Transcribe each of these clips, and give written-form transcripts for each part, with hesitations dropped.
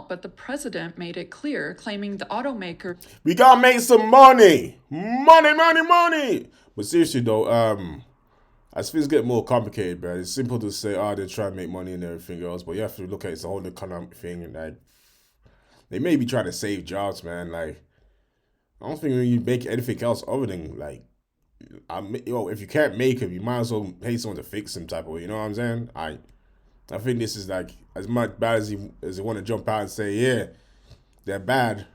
about, but the president made it clear, claiming the automaker. We gotta make some money. Money. But seriously though, as things get more complicated, bro, it's simple to say, they're trying to make money and everything else, but you have to look at it's a whole economic thing, and like, they may be trying to save jobs, man. Like, I don't think when you make anything else other than like, if you can't make them, you might as well pay someone to fix them type of way. You know what I'm saying? I think this is like as much bad as you want to jump out and say, yeah, they're bad.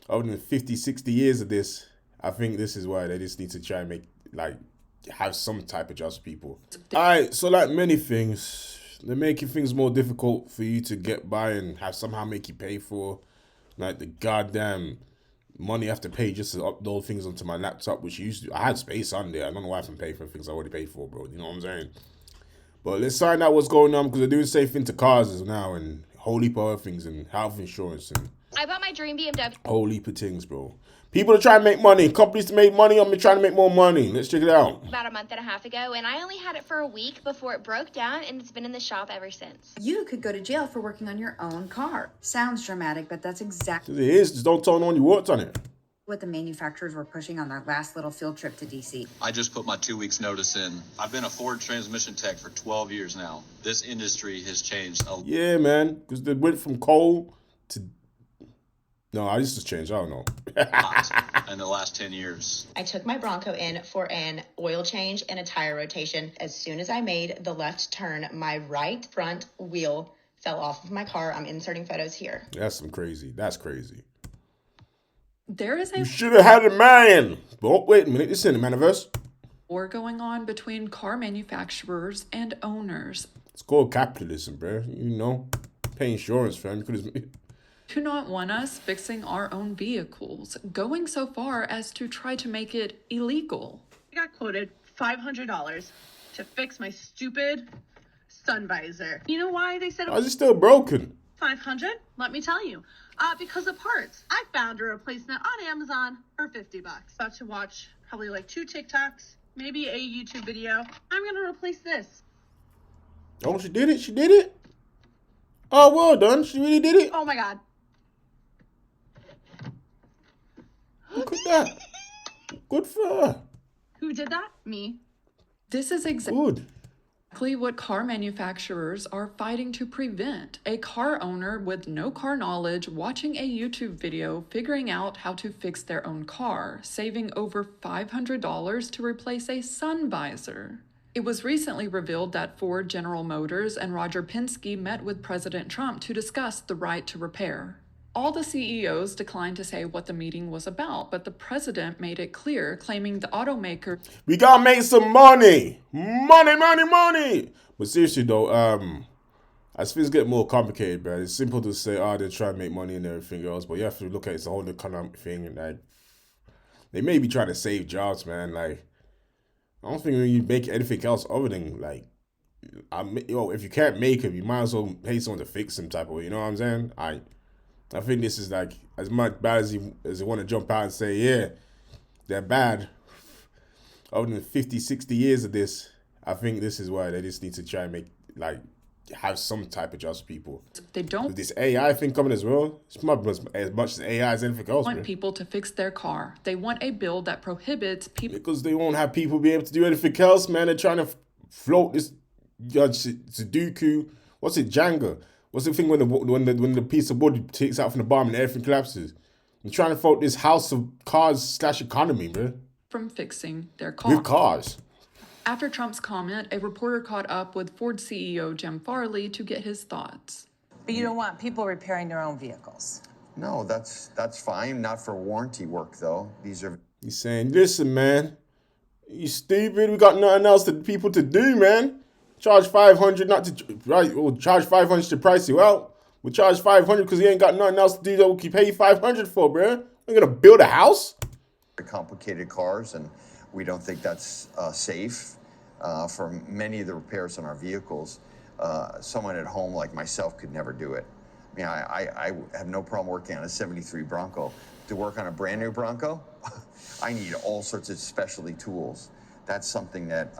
Other than 50, 60 years of this, I think this is why they just need to try and make like have some type of just people. Alright, so like many things, they're making things more difficult for you to get by and have somehow make you pay for. Like the goddamn money I have to pay just to upload things onto my laptop, which I had space on there. I don't know why I haven't paid for things I already paid for, bro. You know what I'm saying? But let's find out what's going on, because they're doing the same thing to cars now and a whole heap of other things and health insurance and I bought my dream BMW. whole heap of things, bro. People are trying to make money. Companies to make money. I'm trying to make more money. Let's check it out. About a month and a half ago, and I only had it for a week before it broke down, and it's been in the shop ever since. You could go to jail for working on your own car. Sounds dramatic, but that's exactly It is. Just don't tell no one you worked on it. what the manufacturers were pushing on their last little field trip to DC. I just put my 2 weeks notice in. I've been a Ford transmission tech for 12 years now. This industry has changed a Yeah, man. Because they went from coal to... No, I used to change. I don't know. lot in the last 10 years. I took my Bronco in for an oil change and a tire rotation. As soon as I made the left turn, my right front wheel fell off of my car. I'm inserting photos here. That's crazy. There is You a should have had a man. But wait a minute. This isn't the Manaverse. war going on between car manufacturers and owners. It's called capitalism, bro. You know, pay insurance, fam. You could have... Do not want us fixing our own vehicles, going so far as to try to make it illegal. I got quoted $500 to fix my stupid sun visor. You know why they said it Why is was it still broken? 500? Let me tell you. Because of parts. I found a replacement on Amazon for $50. About to watch probably like 2 TikToks, maybe a YouTube video. I'm gonna replace this. Oh, she did it? She did it? Oh, well done. She really did it? Oh my god. Look at that. Good for her. Who did that? Me. This is exactly Good. what car manufacturers are fighting to prevent. A car owner with no car knowledge watching a YouTube video figuring out how to fix their own car, saving over $500 to replace a sun visor. It was recently revealed that Ford, General Motors, and Roger Penske met with President Trump to discuss the right to repair. All the CEOs declined to say what the meeting was about, but the president made it clear, claiming the automaker. We gotta make some money. Money. But seriously though, as things get more complicated, bro, it's simple to say, they're trying to make money and everything else, but you have to look at it's a whole economic thing, and like, they may be trying to save jobs, man. Like, I don't think when you make anything else other than like, if you can't make them, you might as well pay someone to fix them type of way. You know what I'm saying? I think this is like as much bad as you want to jump out and say, yeah, they're bad. Other than 50, 60 years of this, I think this is why they just need to try and make like have some type of just people. They don't With this AI thing coming as well, it's not as much as AI as anything else, want man. people to fix their car. They want a bill that prohibits people. Because they won't have people be able to do anything else, man. They're trying to float this Sudoku. What's it, Jenga? What's the thing when the piece of wood takes out from the bottom and everything collapses? They're trying to float this house of cars / economy, man. From fixing their car. With cars. After Trump's comment, a reporter caught up with Ford CEO Jim Farley to get his thoughts. But you don't want people repairing their own vehicles. No, that's fine. Not for warranty work, though. These are... He's saying, listen, man, you stupid. We got nothing else for people to do, man. Charge $500 not to... Right, we'll charge $500 to price you out. We'll charge $500 because he ain't got nothing else to do that we can pay you $500 for, bro. We're going to build a house? complicated cars, and we don't think that's safe for many of the repairs on our vehicles. Someone at home like myself could never do it. I mean, I have no problem working on a 73 Bronco. To work on a brand new Bronco, I need all sorts of specialty tools. That's something that,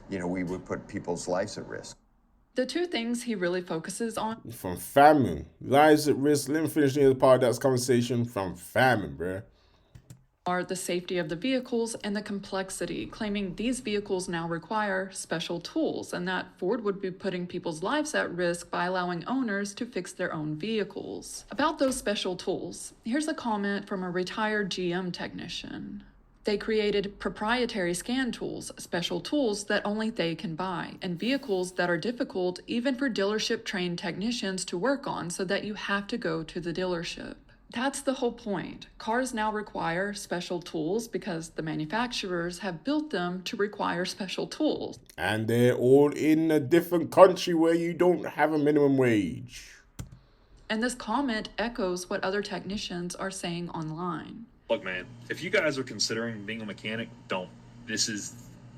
we would put people's lives at risk. The two things he really focuses on From famine. Lives at risk. Let me finish the other part of that conversation. From famine, bruh. are the safety of the vehicles and the complexity, claiming these vehicles now require special tools and that Ford would be putting people's lives at risk by allowing owners to fix their own vehicles. About those special tools, here's a comment from a retired GM technician. They created proprietary scan tools, special tools that only they can buy, and vehicles that are difficult even for dealership-trained technicians to work on so that you have to go to the dealership. That's the whole point. Cars now require special tools because the manufacturers have built them to require special tools. And they're all in a different country where you don't have a minimum wage. And this comment echoes what other technicians are saying online. Look, man, if you guys are considering being a mechanic, don't. This is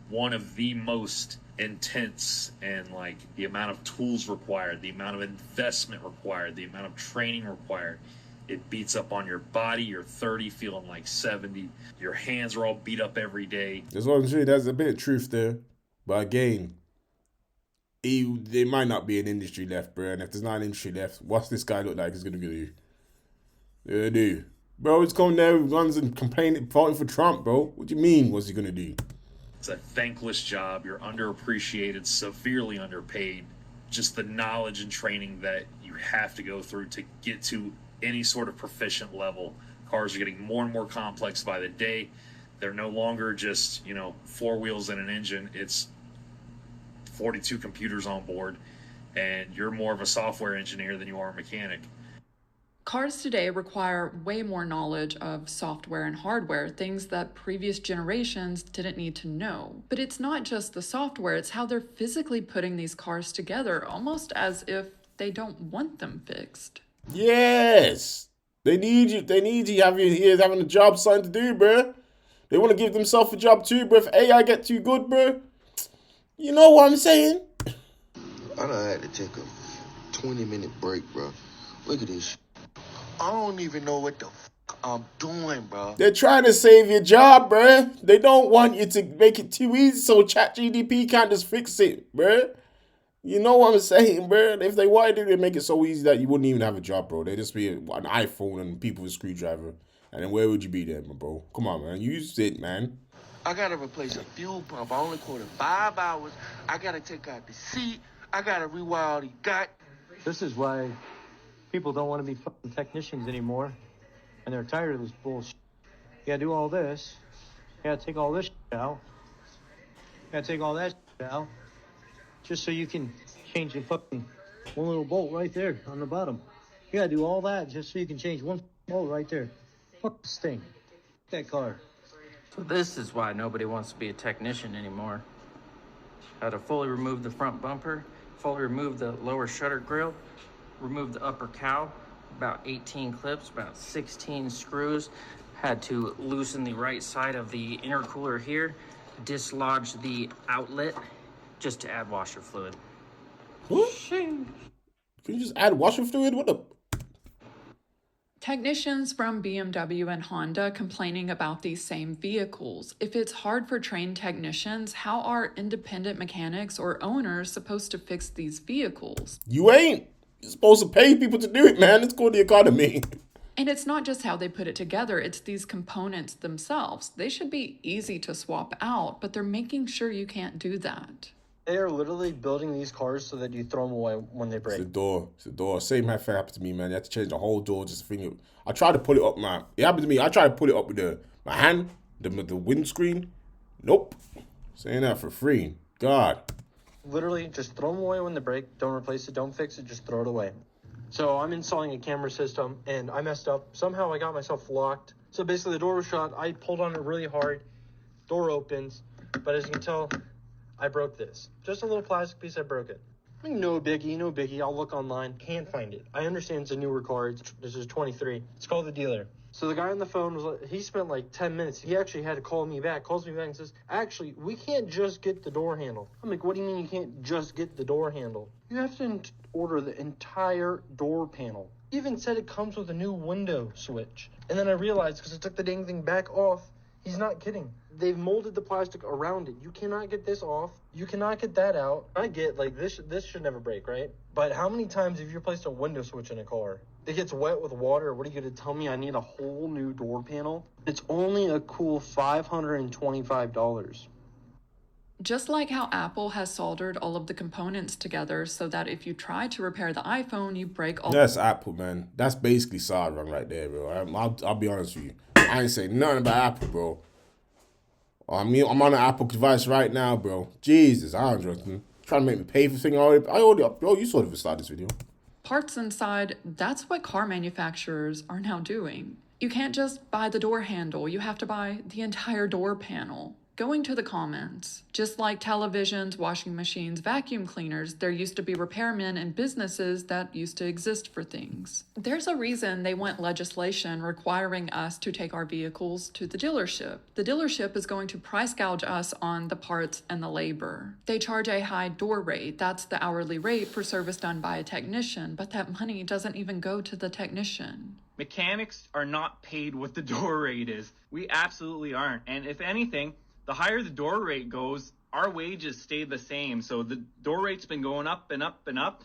one of the most intense, and like the amount of tools required, the amount of investment required, the amount of training required. It beats up on your body. You're 30 feeling like 70. Your hands are all beat up every day. That's what I'm saying. There's a bit of truth there. But again, there might not be an industry left, bro. And if there's not an industry left, what's this guy look like he's going to do? Yeah, do. Bro, he's coming there with guns and complaining, fighting for Trump, bro. What do you mean, what's he going to do? It's a thankless job. You're underappreciated, severely underpaid. Just the knowledge and training that you have to go through to get to any sort of proficient level. Cars are getting more and more complex by the day. They're no longer just, 4 wheels and an engine. It's 42 computers on board, and you're more of a software engineer than you are a mechanic. Cars today require way more knowledge of software and hardware, things that previous generations didn't need to know. But it's not just the software, it's how they're physically putting these cars together, almost as if they don't want them fixed. Yes! They need you. They need you having a job, something to do, bro. They want to give themselves a job too, bro. If AI get too good, bro. You know what I'm saying? I done had to take a 20-minute break, bro. Look at this. I don't even know what the I'm doing, bro. They're trying to save your job, bro. They don't want you to make it too easy so ChatGPT can't just fix it, bro. You know what I'm saying, bro? If they wanted to, they'd make it so easy that you wouldn't even have a job, bro. They'd just be an iPhone and people with a screwdriver. And then where would you be then, bro? Come on, man. Use it, man. I gotta replace a fuel pump. I only quoted 5 hours. I gotta take out the seat. I gotta rewire all the gut. This is why people don't want to be fucking technicians anymore. And they're tired of this bullshit. You gotta do all this. You gotta take all this shit out. You gotta take all that shit out. Just so you can change the fucking one little bolt right there on the bottom. You gotta do all that just so you can change one bolt right there. Fuck this thing. That car. So this is why nobody wants to be a technician anymore. How to fully remove the front bumper, fully remove the lower shutter grille, remove the upper cowl, about 18 clips, about 16 screws. Had to loosen the right side of the intercooler here, dislodge the outlet just to add washer fluid. What? Can you just add washer fluid? What the? Technicians from BMW and Honda complaining about these same vehicles. If it's hard for trained technicians, how are independent mechanics or owners supposed to fix these vehicles? You ain't. You're supposed to pay people to do it, man. It's called the economy. And it's not just how they put it together, it's these components themselves. They should be easy to swap out, but they're making sure you can't do that. They are literally building these cars so that you throw them away when they break. It's the door. It's the door. Same thing happened to me, man. You had to change the whole door just to think it. I tried to pull it up, man. It happened to me. I tried to pull it up with my hand, the windscreen. Nope. Saying that for free. God. Literally, just throw them away when they break. Don't replace it. Don't fix it. Just throw it away. So I'm installing a camera system, and I messed up. Somehow I got myself locked. So basically, the door was shut. I pulled on it really hard. Door opens. But as you can tell, I broke this. Just a little plastic piece, I broke it. I mean, no biggie. I'll look online. Can't find it. I understand it's a newer car. This is 23. It's called the dealer. So the guy on the phone was like, he spent like 10 minutes. He actually had to call me back. Calls me back and says, actually, we can't just get the door handle. I'm like, what do you mean you can't just get the door handle? You have to order the entire door panel. He even said it comes with a new window switch. And then I realized, because I took the dang thing back off, He's not kidding. They've molded the plastic around it. You cannot get this off. You cannot get that out. I get, like, this should never break, right? But how many times have you replaced a window switch in a car? It gets wet with water. What are you going to tell me I need a whole new door panel? It's only a cool $525. Just like how Apple has soldered all of the components together so that if you try to repair the iPhone, you break all. That's Apple, man. That's basically soldering right there, bro. I'll be honest with you. I ain't saying nothing about Apple, bro. I mean, I'm on an Apple device right now, bro. Jesus, I don't know. Trying to make me pay for thing already. Bro, you sort of started this video. Parts inside, that's what car manufacturers are now doing. You can't just buy the door handle, you have to buy the entire door panel. Going to the comments, just like televisions, washing machines, vacuum cleaners, there used to be repairmen and businesses that used to exist for things. There's a reason they want legislation requiring us to take our vehicles to the dealership. The dealership is going to price gouge us on the parts and the labor. They charge a high door rate. That's the hourly rate for service done by a technician, but that money doesn't even go to the technician. Mechanics are not paid what the door rate is. We absolutely aren't. And if anything, the higher the door rate goes, our wages stay the same. So the door rate's been going up and up and up,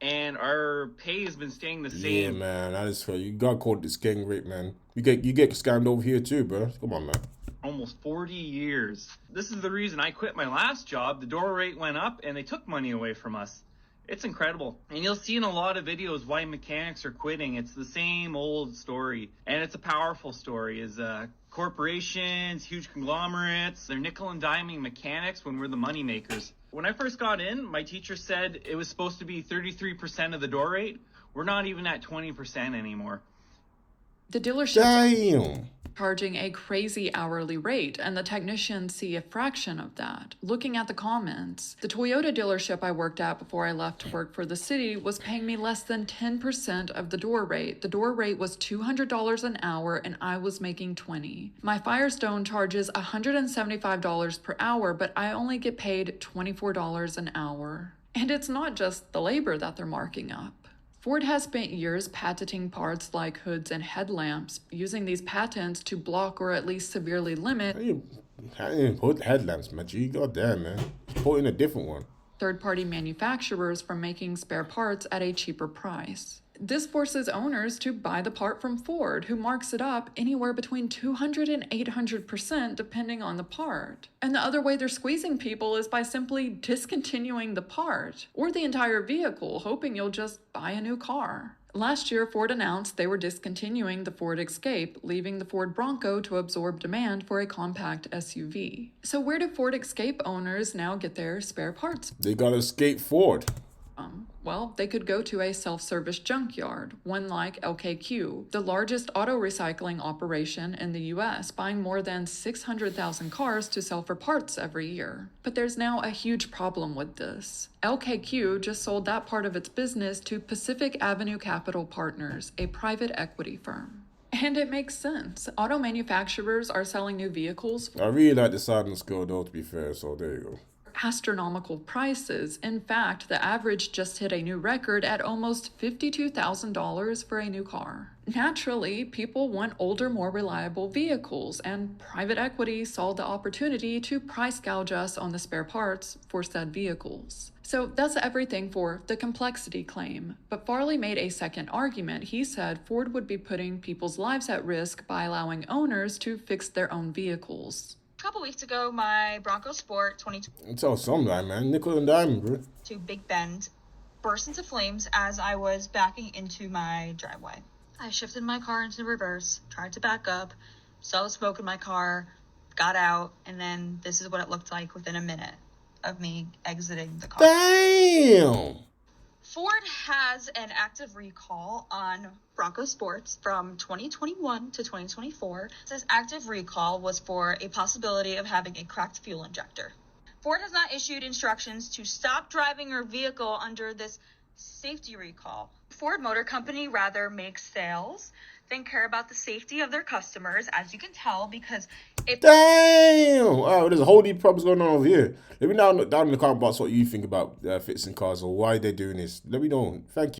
and our pay has been staying the same. Yeah, man, that is fair. You got called the scam rate, man. You get scammed over here too, bro. Come on, man. Almost 40 years. This is the reason I quit my last job. The door rate went up, and they took money away from us. It's incredible. And you'll see in a lot of videos why mechanics are quitting. It's the same old story. And it's a powerful story. Is corporations, huge conglomerates, they're nickel and diming mechanics when we're the money makers. When I first got in, my teacher said it was supposed to be 33% of the door rate. We're not even at 20% anymore. The dealership charging a crazy hourly rate, and the technicians see a fraction of that. Looking at the comments, the Toyota dealership I worked at before I left to work for the city was paying me less than 10% of the door rate. The door rate was $200 an hour, and I was making $20. My Firestone charges $175 per hour, but I only get paid $24 an hour. And it's not just the labor that they're marking up. Ford has spent years patenting parts like hoods and headlamps, using these patents to block or at least severely limit. How you put headlamps, man? Gee, goddamn, man. Just put in a different one. Third-party manufacturers from making spare parts at a cheaper price. This forces owners to buy the part from Ford, who marks it up anywhere between 200 and 800% depending on the part. And the other way they're squeezing people is by simply discontinuing the part or the entire vehicle, hoping you'll just buy a new car. Last year, Ford announced they were discontinuing the Ford Escape, leaving the Ford Bronco to absorb demand for a compact SUV. So where do Ford Escape owners now get their spare parts? They got Escape Ford. Well, they could go to a self-service junkyard, one like LKQ, the largest auto recycling operation in the US, buying more than 600,000 cars to sell for parts every year. But there's now a huge problem with this. LKQ just sold that part of its business to Pacific Avenue Capital Partners, a private equity firm. And it makes sense. Auto manufacturers are selling new vehicles. I really like the silent skill though, to be fair, so there you go. Astronomical prices. In fact, the average just hit a new record at almost $52,000 for a new car. Naturally, people want older, more reliable vehicles, and private equity saw the opportunity to price gouge us on the spare parts for said vehicles. So that's everything for the complexity claim. But Farley made a second argument. He said Ford would be putting people's lives at risk by allowing owners to fix their own vehicles. A couple weeks ago, my Bronco Sport 2022 Tell somebody, man. Nickel and diamond, bro. to Big Bend burst into flames as I was backing into my driveway. I shifted my car into reverse, tried to back up, saw the smoke in my car, got out, and then this is what it looked like within a minute of me exiting the car. Damn! Ford has an active recall on Bronco Sports from 2021 to 2024. This active recall was for a possibility of having a cracked fuel injector. Ford has not issued instructions to stop driving your vehicle under this safety recall. Ford Motor Company rather makes sales than care about the safety of their customers, as you can tell, because if... Damn! Oh, there's a whole heap of problems going on over here. Let me know down in the comment box what you think about fixing cars or why they're doing this. Let me know. Thank you.